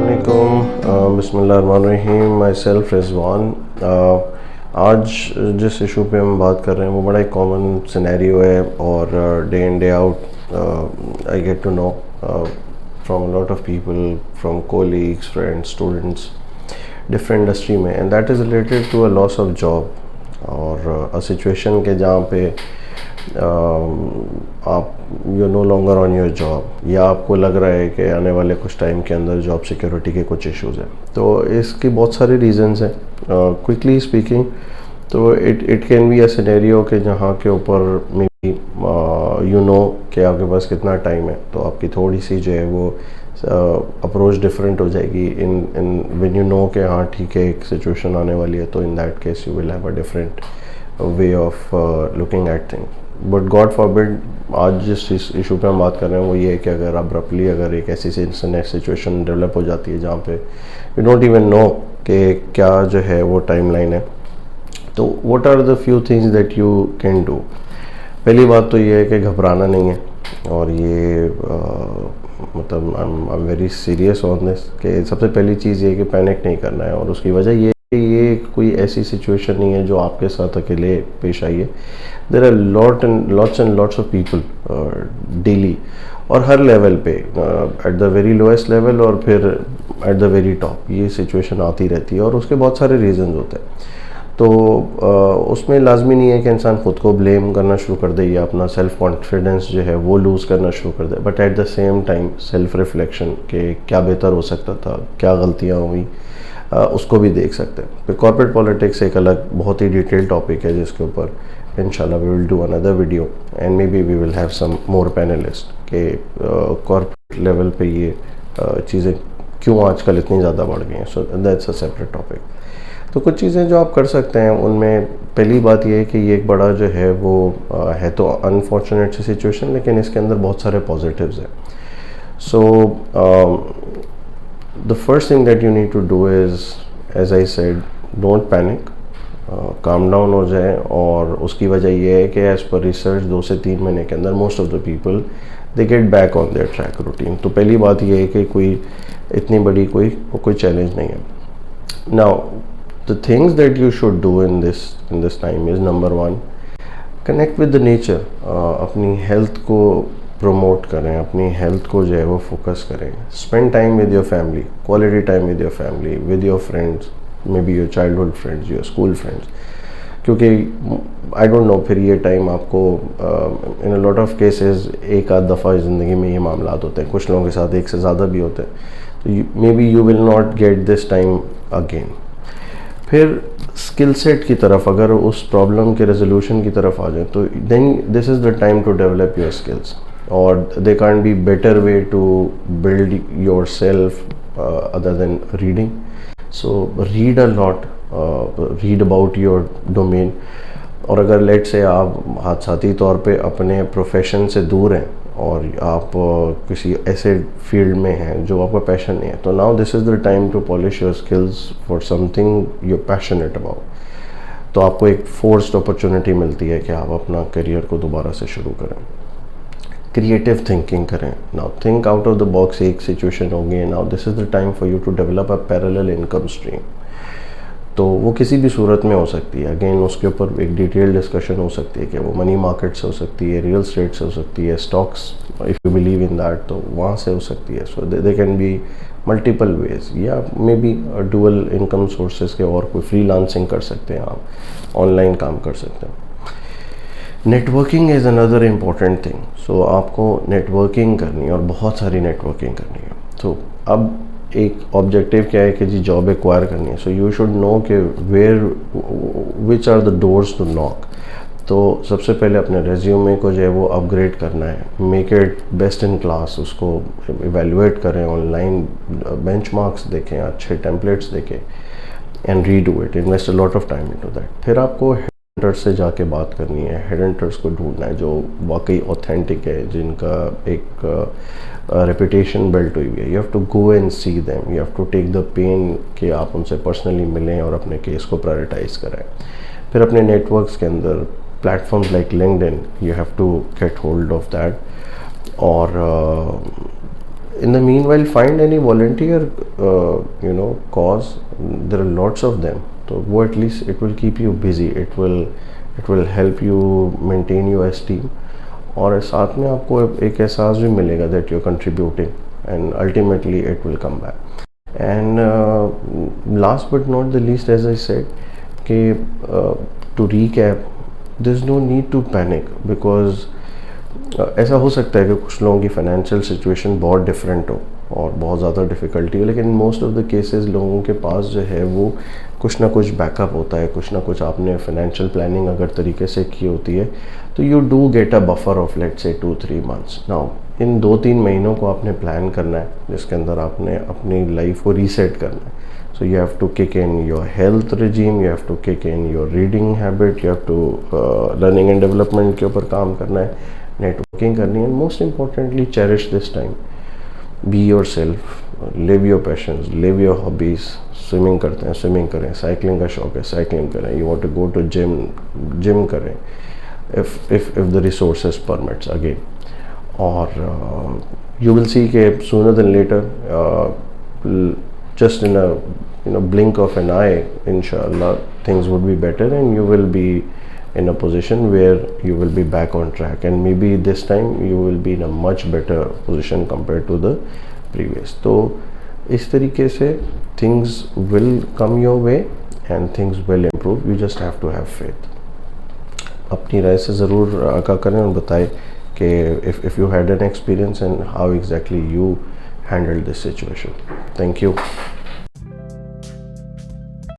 अस्सलामुअलैकुम बिस्मिल्लाहिर्रहमानिर्रहीम। My self Rizwan. आज जिस इशू पे हम बात कर रहे हैं वो बड़ा एक कॉमन सिनेरियो है और day in day out I get to know from lot of people, from colleagues, friends, students different industry में, and that is related to a loss of job और अ सिचुएशन के जहाँ पे आप you no longer on your job, या आपको लग रहा है कि आने वाले कुछ टाइम के अंदर जॉब सिक्योरिटी के कुछ इश्यूज़ हैं। तो इसकी बहुत सारे रीज़न्स हैं। क्विकली स्पीकिंग, तो it can be a scenario कि जहाँ के ऊपर मे बी यू नो कि आपके पास कितना टाइम है, तो आपकी थोड़ी सी जो है वो अप्रोच डिफरेंट हो जाएगी इन इन व्हेन यू नो कि हाँ ठीक है एक सिचुएशन आने वाली है, तो in that case you will have a different way of looking at things. But God forbid, आज जिस इशू पे हम बात कर रहे हैं वो ये है कि अगर अब्रप्टली अगर एक ऐसी सिचुएशन डेवलप हो जाती है जहाँ पे यू डोंट इवन नो कि क्या जो है वो टाइम लाइन है, तो what are the few things that you can do. पहली बात तो ये है कि घबराना नहीं है, और ये मतलब I am very serious on this कि सबसे पहली चीज़ ये है कि पैनिक नहीं करना है। और उसकी वजह ये कोई ऐसी सिचुएशन नहीं है जो आपके साथ अकेले पेश आई है। There are lots and lots of people daily और हर लेवल पे, at the very lowest level और फिर एट द वेरी टॉप, ये सिचुएशन आती रहती है और उसके बहुत सारे रीजंस होते हैं। तो उसमें लाजमी नहीं है कि इंसान खुद को ब्लेम करना शुरू कर दे या अपना सेल्फ कॉन्फिडेंस जो है वो लूज़ करना शुरू कर दे, but at the same time self reflection के क्या बेहतर हो सकता था, क्या गलतियाँ हुई, उसको भी देख सकते हैं। फिर कॉर्पोरेट पॉलिटिक्स एक अलग बहुत ही डिटेल टॉपिक है जिसके ऊपर इंशाल्लाह we will do another video and maybe we will have some more panelist के कॉर्पोरेट लेवल पे ये चीज़ें क्यों आजकल इतनी ज़्यादा बढ़ गई हैं। So that's a separate topic. तो कुछ चीज़ें जो आप कर सकते हैं उनमें पहली बात ये है कि ये एक बड़ा जो है वो है तो अनफॉर्चुनेट सी सिचुएशन, लेकिन इसके अंदर बहुत सारे पॉजिटिव्स हैं। सो the first thing that you need to do is, as I said, don't panic, calm down हो जाए। और उसकी वजह ये है कि एज पर रिसर्च 2 से 3 महीने के अंदर most of the people they get back on their track routine. तो पहली बात ये है कि कोई इतनी बड़ी कोई चैलेंज नहीं है। Now the things that you should do in this time is, number 1, connect with the nature. अपनी हेल्थ को प्रमोट करें, अपनी हेल्थ को जो है वो फोकस करें। Spend time with your family, quality time with your family, with your friends, may be your childhood friends, your school friends, क्योंकि आई डोंट नो फिर ये टाइम आपको इन अ लॉट ऑफ केसेस एक आध दफ़ा ज़िंदगी में ये मामला होते हैं, कुछ लोगों के साथ एक से ज़्यादा भी होते हैं, तो may be you will not get this time again. फिर स्किल सेट की तरफ, अगर उस प्रॉब्लम के रेजोल्यूशन की तरफ आ जाए तो then this is the time to develop your skills, or there can't be better way to build yourself other than reading. So read a lot, read about your domain। और अगर late से आप हादसाती तौर पे अपने प्रोफेशन से दूर हैं और आप किसी ऐसे फील्ड में हैं जो आपका पैशन नहीं है, तो now this is the time to polish your skills for something you passionate about. तो आपको एक फोर्स्ड अपॉर्चुनिटी मिलती है कि आप अपना करियर को दोबारा से शुरू करें। क्रिएटिव थिंकिंग करें। Now think out of the box. एक सिचुएशन होगी, now this is the time for you to develop a parallel income stream. तो वो किसी भी सूरत में हो सकती है, अगेन उसके ऊपर एक डिटेल डिस्कशन हो सकती है कि वो मनी मार्केट से हो सकती है, रियल स्टेट से हो सकती है, stocks if you believe in that तो वहाँ से हो सकती है। So they can be multiple ways, या maybe dual income sources के, और कोई फ्रीलांसिंग कर सकते हैं आप, ऑनलाइन काम कर सकते हैं। Networking is another important thing. So आपको नेटवर्किंग करनी है और बहुत सारी नेटवर्किंग करनी है। तो अब एक ऑब्जेक्टिव क्या है कि जी जॉब एक्वायर करनी है, सो यू शुड नो कि which are the doors to knock. तो सबसे पहले अपने रेज्यूमे को जो है वो अपग्रेड करना है, make it best in class, उसको इवेलुएट करें, ऑनलाइन बेंचमार्क्स देखें, अच्छे टेम्पलेट्स देखें and redo it, invest a lot of time into that. फिर आपको हेडहंटर्स से जाके बात करनी है, हेडहंटर्स को ढूंढना है जो वाकई ऑथेंटिक है, जिनका एक रेपुटेशन बिल्ट हुई है। You have to go and see them, you have to take the pain कि आप उनसे पर्सनली मिलें और अपने केस को प्रायोरिटाइज करें। फिर अपने नेटवर्क्स के अंदर platforms like LinkedIn, you have to get hold of that. और In the meanwhile, find any volunteer cause. There are lots of them, तो वो at least it will keep you busy, it will help you maintain your esteem, और साथ में आपको एक एहसास भी मिलेगा that you're contributing, and ultimately it will come back. And last but not the least, as I said, कि to recap, there's no need to panic, because ऐसा हो सकता है कि कुछ लोगों की फाइनेंशियल सिचुएशन बहुत डिफरेंट हो और बहुत ज़्यादा डिफ़िकल्टी हो, लेकिन मोस्ट ऑफ द केसेस लोगों के पास जो है वो कुछ ना कुछ बैकअप होता है, कुछ ना कुछ आपने फाइनेंशियल प्लानिंग अगर तरीके से की होती है तो you do get a buffer of let's say 2-3 months. Now in 2-3 महीनों को आपने प्लान करना है, जिसके अंदर आपने अपनी लाइफ को रीसेट करना है. So you have to kick in your health regime, you have to kick in your reading habit, you have to learning and development के ऊपर काम करना है, networking करनी है, and most importantly cherish this time. Be yourself, live your passions, live your hobbies. Swimming करते हैं swimming करें, cycling का शौक है cycling करें, you want to go to gym करें, if the resources permits again. और you will see कि sooner than later just in a blink of an eye, inshallah, things would be better, and you will be in a position where you will be back on track, and maybe this time you will be in a much better position compared to the previous. तो इस तरीके से things will come your way and things will improve. You just have to have faith. अपनी राय से ज़रूर आगाह करें और बताएं कि if you had an experience and how exactly you handled this situation. Thank you.